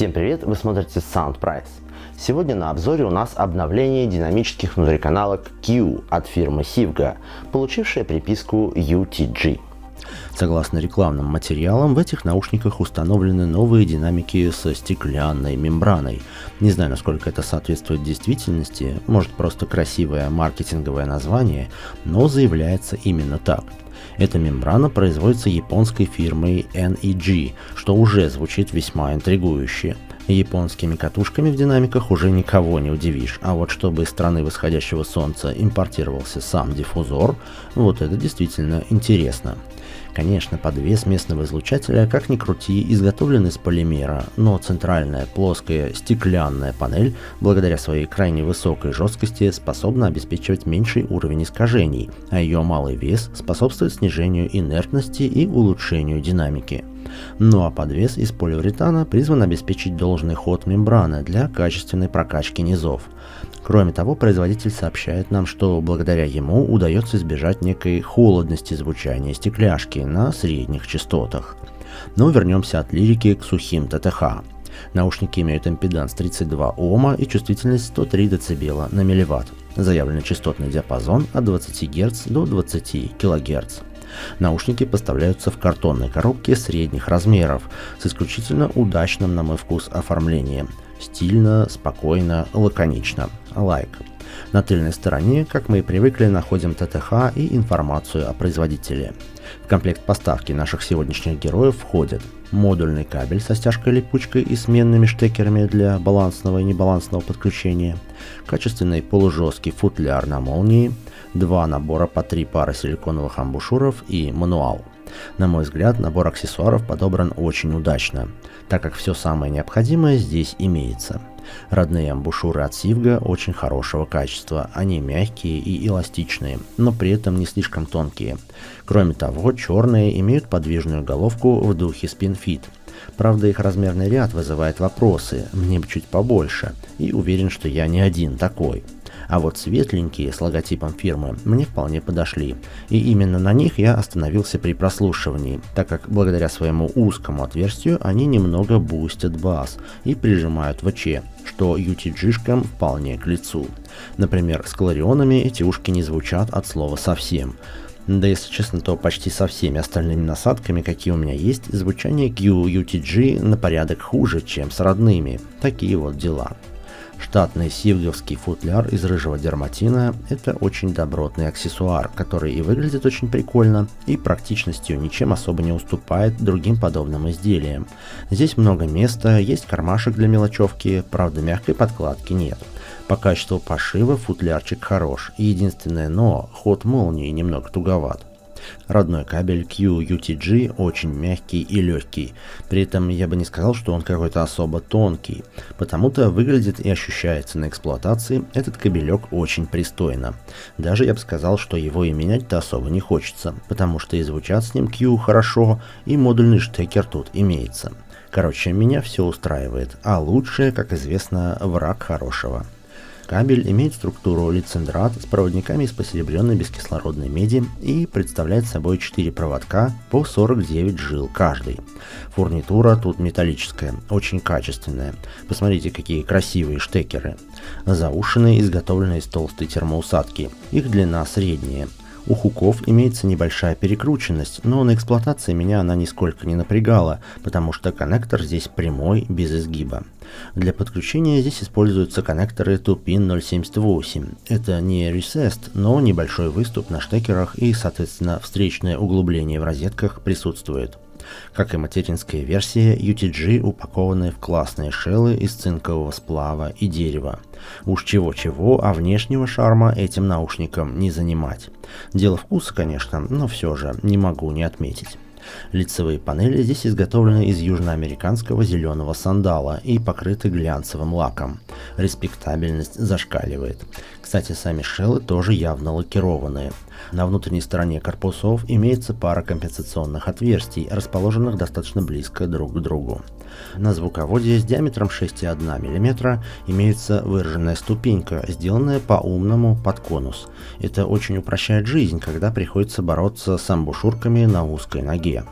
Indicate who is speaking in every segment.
Speaker 1: Всем привет, вы смотрите SoundPrice. Сегодня на обзоре у нас обновление динамических внутриканалок Q от фирмы Sivga, получившая приписку UTG. Согласно рекламным материалам, в этих наушниках установлены новые динамики со стеклянной мембраной. Не знаю, насколько это соответствует действительности, может просто красивое маркетинговое название, но заявляется именно так. Эта мембрана производится японской фирмой NEG, что уже звучит весьма интригующе. Японскими катушками в динамиках уже никого не удивишь, а вот чтобы из страны восходящего солнца импортировался сам диффузор, вот это действительно интересно. Конечно, подвес местного излучателя, как ни крути, изготовлен из полимера, но центральная плоская стеклянная панель, благодаря своей крайне высокой жесткости, способна обеспечивать меньший уровень искажений, а ее малый вес способствует снижению инертности и улучшению динамики. Ну а подвес из полиуретана призван обеспечить должный ход мембраны для качественной прокачки низов. Кроме того, производитель сообщает нам, что благодаря ему удается избежать некой холодности звучания стекляшки на средних частотах. Но вернемся от лирики к сухим ТТХ. Наушники имеют импеданс 32 Ома и чувствительность 103 дБ на милливатт. Заявленный частотный диапазон от 20 Гц до 20 кГц. Наушники поставляются в картонной коробке средних размеров с исключительно удачным, на мой вкус, оформлением. Стильно, спокойно, лаконично. Лайк. На тыльной стороне, как мы и привыкли, находим ТТХ и информацию о производителе. В комплект поставки наших сегодняшних героев входит модульный кабель со стяжкой-липучкой и сменными штекерами для балансного и небалансного подключения, качественный полужесткий футляр на молнии, 2 набора по 3 пары силиконовых амбушюров и мануал. На мой взгляд, набор аксессуаров подобран очень удачно, так как все самое необходимое здесь имеется. Родные амбушюры от Sivga очень хорошего качества, они мягкие и эластичные, но при этом не слишком тонкие. Кроме того, черные имеют подвижную головку в духе SpinFit. Правда, их размерный ряд вызывает вопросы, мне бы чуть побольше, и уверен, что я не один такой. А вот светленькие с логотипом фирмы мне вполне подошли, и именно на них я остановился при прослушивании, так как благодаря своему узкому отверстию они немного бустят бас и прижимают ВЧ, что UTG-шкам вполне к лицу. Например, с кларионами эти ушки не звучат от слова совсем. Да если честно, то почти со всеми остальными насадками, какие у меня есть, звучание Q UTG на порядок хуже, чем с родными. Такие вот дела. Штатный сивговский футляр из рыжего дерматина – это очень добротный аксессуар, который и выглядит очень прикольно, и практичностью ничем особо не уступает другим подобным изделиям. Здесь много места, есть кармашек для мелочевки, правда мягкой подкладки нет. По качеству пошива футлярчик хорош, единственное но – ход молнии немного туговат. Родной кабель Q UTG очень мягкий и легкий, при этом я бы не сказал, что он какой-то особо тонкий, потому-то выглядит и ощущается на эксплуатации этот кабелек очень пристойно. Даже я бы сказал, что его и менять-то особо не хочется, потому что и звучат с ним Q хорошо, и модульный штекер тут имеется. Короче, меня все устраивает, а лучшее, как известно, враг хорошего. Кабель имеет структуру лицендрат с проводниками из посеребренной бескислородной меди и представляет собой 4 проводка по 49 жил каждый. Фурнитура тут металлическая, очень качественная. Посмотрите, какие красивые штекеры. Заушины изготовлены из толстой термоусадки, их длина средняя. У хуков имеется небольшая перекрученность, но на эксплуатации меня она нисколько не напрягала, потому что коннектор здесь прямой, без изгиба. Для подключения здесь используются коннекторы 2PIN 078. Это не recessed, но небольшой выступ на штекерах и, соответственно, встречное углубление в розетках присутствует. Как и материнская версия, UTG упакованы в классные шеллы из цинкового сплава и дерева. Уж чего-чего, а внешнего шарма этим наушникам не занимать. Дело вкуса, конечно, но все же не могу не отметить. Лицевые панели здесь изготовлены из южноамериканского зеленого сандала и покрыты глянцевым лаком. Респектабельность зашкаливает. Кстати, сами шеллы тоже явно лакированные. На внутренней стороне корпусов имеется пара компенсационных отверстий, расположенных достаточно близко друг к другу. На звуководе с диаметром 6,1 мм имеется выраженная ступенька, сделанная по-умному под конус. Это очень упрощает жизнь, когда приходится бороться с амбушюрками на узкой ноге.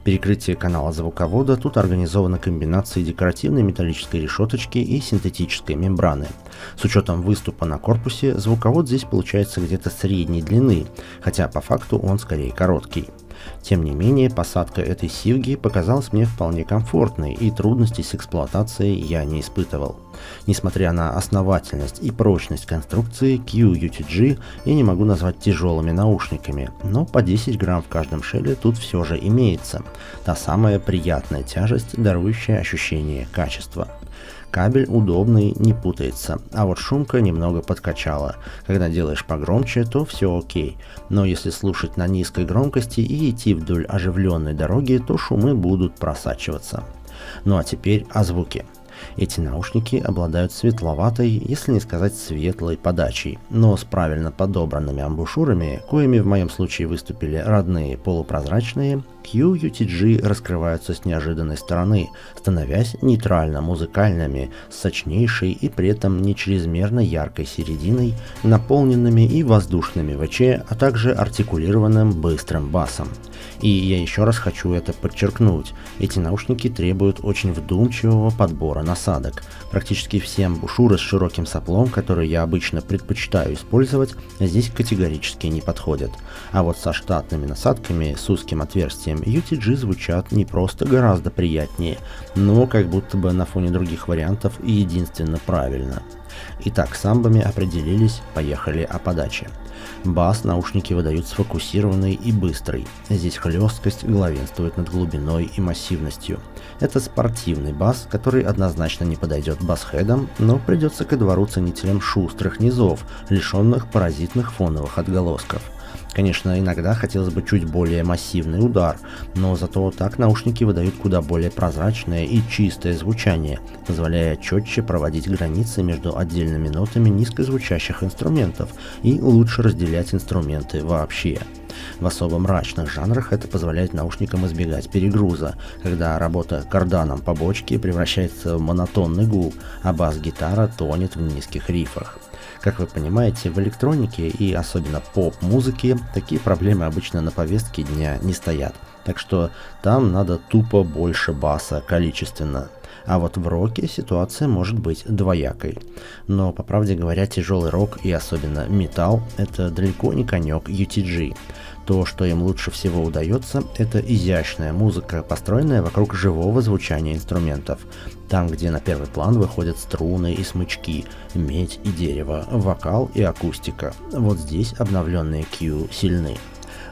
Speaker 1: Перекрытие канала звуковода тут организовано комбинацией декоративной металлической решеточки и синтетической мембраны. С учетом выступа на корпусе, звуковод здесь получается где-то средней длины, хотя по факту он скорее короткий. Тем не менее, посадка этой сивги показалась мне вполне комфортной, и трудностей с эксплуатацией я не испытывал. Несмотря на основательность и прочность конструкции, Q-UTG я не могу назвать тяжелыми наушниками, но по 10 грамм в каждом шеле тут все же имеется. Та самая приятная тяжесть, дарующая ощущение качества. Кабель удобный, не путается, а вот шумка немного подкачала. Когда делаешь погромче, то все окей, но если слушать на низкой громкости и идти вдоль оживленной дороги, то шумы будут просачиваться. Ну а теперь о звуке. Эти наушники обладают светловатой, если не сказать светлой подачей, но с правильно подобранными амбушюрами, коими в моем случае выступили родные полупрозрачные, Q-UTG раскрываются с неожиданной стороны, становясь нейтрально-музыкальными, с сочнейшей и при этом не чрезмерно яркой серединой, наполненными и воздушными ВЧ, а также артикулированным быстрым басом. И я еще раз хочу это подчеркнуть, эти наушники требуют очень вдумчивого подбора насадок. Практически все амбушюры с широким соплом, которые я обычно предпочитаю использовать, здесь категорически не подходят. А вот со штатными насадками с узким отверстием UTG звучат не просто гораздо приятнее, но как будто бы на фоне других вариантов единственно правильно. Итак, с амбами определились, поехали о подаче. Бас наушники выдают сфокусированный и быстрый. Здесь хлесткость главенствует над глубиной и массивностью. Это спортивный бас, который однозначно не подойдет басхедам, но придется ко двору ценителям шустрых низов, лишенных паразитных фоновых отголосков. Конечно, иногда хотелось бы чуть более массивный удар, но зато так наушники выдают куда более прозрачное и чистое звучание, позволяя четче проводить границы между отдельными нотами низкозвучащих инструментов и лучше разделять инструменты вообще. В особо мрачных жанрах это позволяет наушникам избегать перегруза, когда работа карданом по бочке превращается в монотонный гул, а бас-гитара тонет в низких рифах. Как вы понимаете, в электронике и особенно поп-музыке такие проблемы обычно на повестке дня не стоят, так что там надо тупо больше баса количественно. А вот в роке ситуация может быть двоякой. Но, по правде говоря, тяжелый рок и особенно металл – это далеко не конек UTG. То, что им лучше всего удается, это изящная музыка, построенная вокруг живого звучания инструментов. Там, где на первый план выходят струны и смычки, медь и дерево, вокал и акустика. Вот здесь обновленные Q сильны.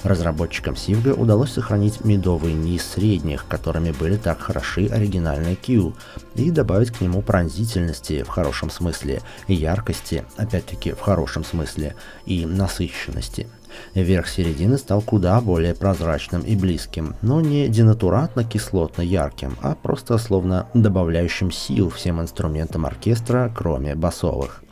Speaker 1: Разработчикам Сивга удалось сохранить медовый низ средних, которыми были так хороши оригинальные Q, и добавить к нему пронзительности в хорошем смысле, яркости, опять-таки в хорошем смысле, и насыщенности. Верх середины стал куда более прозрачным и близким, но не денатуратно-кислотно ярким, а просто словно добавляющим сил всем инструментам оркестра, кроме басовых.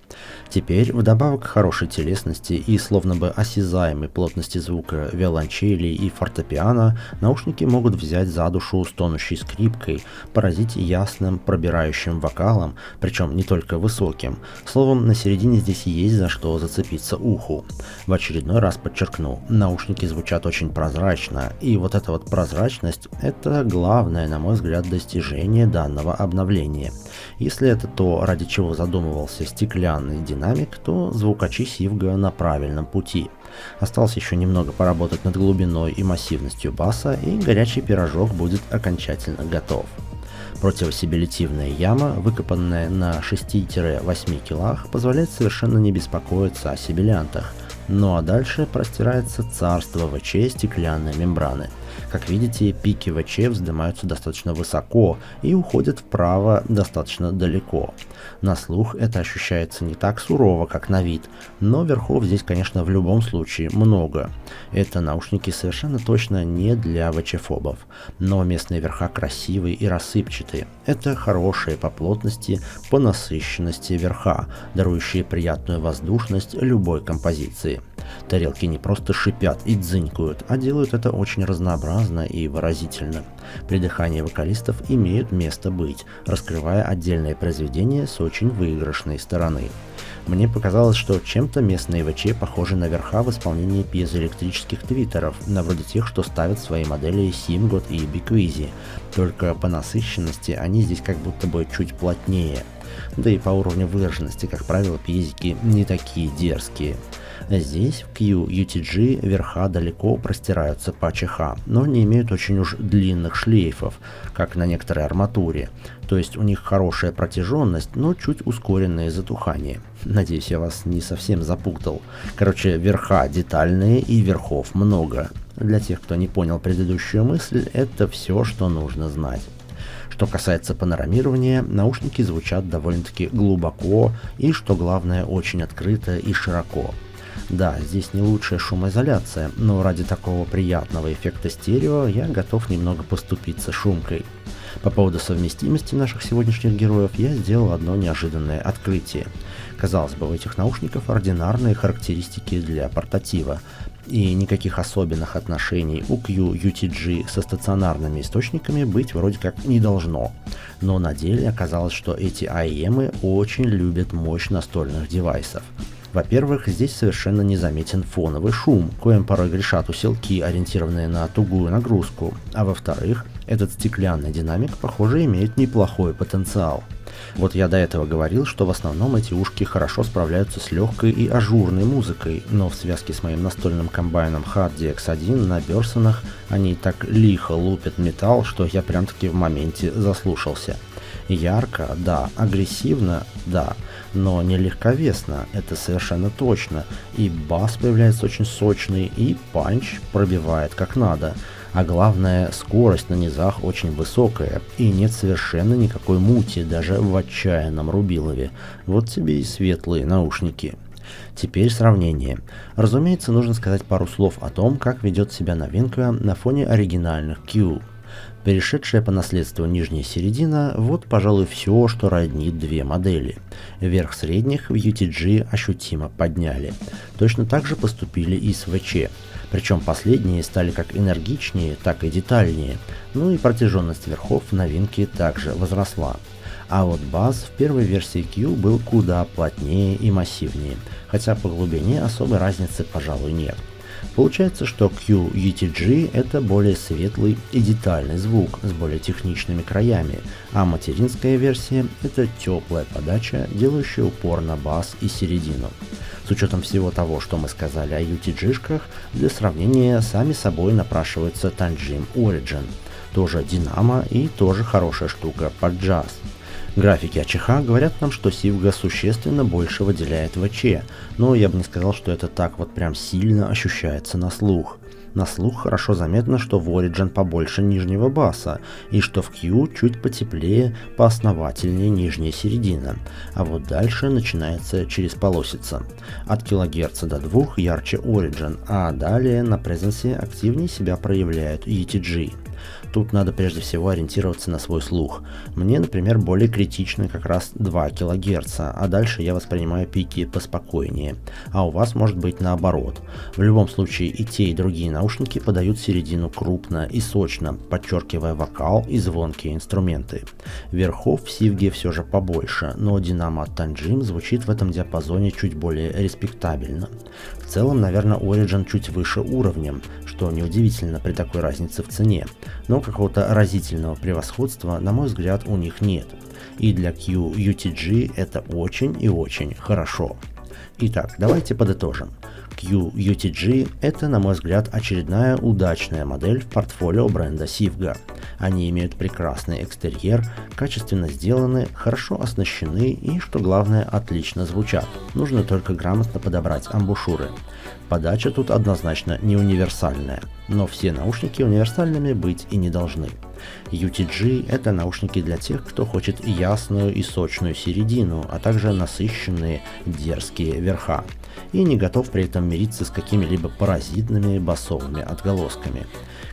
Speaker 1: Теперь, вдобавок к хорошей телесности и словно бы осязаемой плотности звука виолончели и фортепиано, наушники могут взять за душу стонущей скрипкой, поразить ясным, пробирающим вокалом, причем не только высоким. Словом, на середине здесь есть за что зацепиться уху. В очередной раз подчеркну, наушники звучат очень прозрачно, и вот эта вот прозрачность – это главное, на мой взгляд, достижение данного обновления. Если это то, ради чего задумывался стеклянный динамик, то звукачи Сивга на правильном пути. Осталось еще немного поработать над глубиной и массивностью баса, и горячий пирожок будет окончательно готов. Противосибилитивная яма, выкопанная на 6-8 килах, позволяет совершенно не беспокоиться о сибилянтах. Ну а дальше простирается царство ВЧ стеклянной мембраны. Как видите, пики ВЧ вздымаются достаточно высоко и уходят вправо достаточно далеко. На слух это ощущается не так сурово, как на вид, но верхов здесь, конечно, в любом случае много. Это наушники совершенно точно не для ВЧ-фобов, но местные верха красивые и рассыпчатые. Это хорошие по плотности, по насыщенности верха, дарующие приятную воздушность любой композиции. вибрации. Тарелки не просто шипят и дзынькают, а делают это очень разнообразно и выразительно. Придыхания вокалистов имеют место быть, раскрывая отдельные произведения с очень выигрышной стороны. Мне показалось, что чем-то местные ВЧ похожи на верха в исполнении пьезоэлектрических твиттеров, на вроде тех, что ставят свои модели Симгот и Биквизи, только по насыщенности они здесь как будто бы чуть плотнее. Да и по уровню выраженности, как правило, пьезики не такие дерзкие. Здесь в Q UTG верха далеко простираются по ЧХ, но не имеют очень уж длинных шлейфов, как на некоторой арматуре. То есть у них хорошая протяженность, но чуть ускоренное затухание. Надеюсь, я вас не совсем запутал. Короче, верха детальные и верхов много. Для тех, кто не понял предыдущую мысль, это все, что нужно знать. Что касается панорамирования, наушники звучат довольно-таки глубоко и, что главное, очень открыто и широко. Да, здесь не лучшая шумоизоляция, но ради такого приятного эффекта стерео я готов немного поступиться шумкой. По поводу совместимости наших сегодняшних героев я сделал одно неожиданное открытие. Казалось бы, у этих наушников ординарные характеристики для портатива, и никаких особенных отношений у Q UTG со стационарными источниками быть вроде как не должно. Но на деле оказалось, что эти IEM очень любят мощь настольных девайсов. Во-первых, здесь совершенно незаметен фоновый шум, коим порой грешат усилки, ориентированные на тугую нагрузку. А во-вторых, этот стеклянный динамик, похоже, имеет неплохой потенциал. Вот я до этого говорил, что в основном эти ушки хорошо справляются с легкой и ажурной музыкой, но в связке с моим настольным комбайном Hard DX1 на Берсонах они так лихо лупят металл, что я прям-таки в моменте заслушался. Ярко, да, агрессивно, да, но не легковесно, это совершенно точно, и бас появляется очень сочный, и панч пробивает как надо, а главное, скорость на низах очень высокая, и нет совершенно никакой мути даже в отчаянном Рубилове. Вот тебе и светлые наушники. Теперь сравнение. Разумеется, нужно сказать пару слов о том, как ведет себя новинка на фоне оригинальных Q. Перешедшая по наследству нижняя середина – вот, пожалуй, все, что роднит две модели. Верх средних в UTG ощутимо подняли. Точно так же поступили и с ВЧ. Причем последние стали как энергичнее, так и детальнее. Ну и протяженность верхов в новинке также возросла. А вот бас в первой версии Q был куда плотнее и массивнее, хотя по глубине особой разницы, пожалуй, нет. Получается, что Q UTG это более светлый и детальный звук с более техничными краями, а материнская версия это теплая подача, делающая упор на бас и середину. С учетом всего того, что мы сказали о UTG-шках, для сравнения сами собой напрашивается Tangym Origin, тоже динамо и тоже хорошая штука под джаз. Графики АЧХ говорят нам, что Сивга существенно больше выделяет ВЧ, но я бы не сказал, что это так вот прям сильно ощущается на слух. На слух хорошо заметно, что в Origin побольше нижнего баса, и что в Q чуть потеплее, поосновательнее нижняя середина, а вот дальше начинается через полосица. От килогерца до 2 ярче Origin, а далее на презенсе активнее себя проявляют UTG. Тут надо прежде всего ориентироваться на свой слух. Мне, например, более критичны как раз 2 кГц, а дальше я воспринимаю пики поспокойнее. А у вас может быть наоборот. В любом случае и те, и другие наушники подают середину крупно и сочно, подчеркивая вокал и звонкие инструменты. Верхов в Сивге все же побольше, но динамо от Tangym звучит в этом диапазоне чуть более респектабельно. В целом, наверное, Origin чуть выше уровнем, что неудивительно при такой разнице в цене, но какого-то разительного превосходства, на мой взгляд, у них нет. И для Q UTG это очень и очень хорошо. Итак, давайте подытожим. Q UTG это, на мой взгляд, очередная удачная модель в портфолио бренда Сивга. Они имеют прекрасный экстерьер, качественно сделаны, хорошо оснащены и, что главное, отлично звучат. Нужно только грамотно подобрать амбушюры. Подача тут однозначно не универсальная, но все наушники универсальными быть и не должны. UTG – это наушники для тех, кто хочет ясную и сочную середину, а также насыщенные дерзкие верха, и не готов при этом мириться с какими-либо паразитными басовыми отголосками.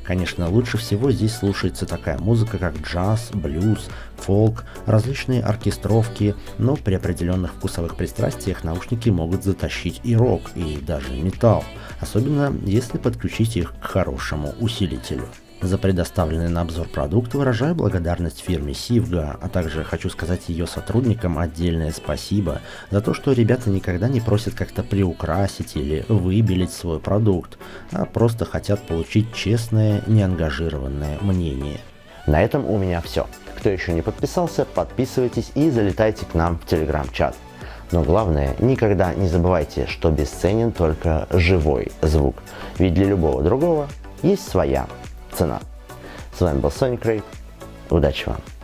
Speaker 1: Конечно, лучше всего здесь слушается такая музыка, как джаз, блюз, фолк, различные оркестровки, но при определенных вкусовых пристрастиях наушники могут затащить и рок, и даже металл, особенно если подключить их к хорошему усилителю. За предоставленный на обзор продукт выражаю благодарность фирме Sivga, а также хочу сказать ее сотрудникам отдельное спасибо за то, что ребята никогда не просят как-то приукрасить или выбелить свой продукт, а просто хотят получить честное, неангажированное мнение. На этом у меня все. Кто еще не подписался, подписывайтесь и залетайте к нам в телеграм-чат. Но главное, никогда не забывайте, что бесценен только живой звук, ведь для любого другого есть своя цена. С вами был Sonic Ray. Удачи вам!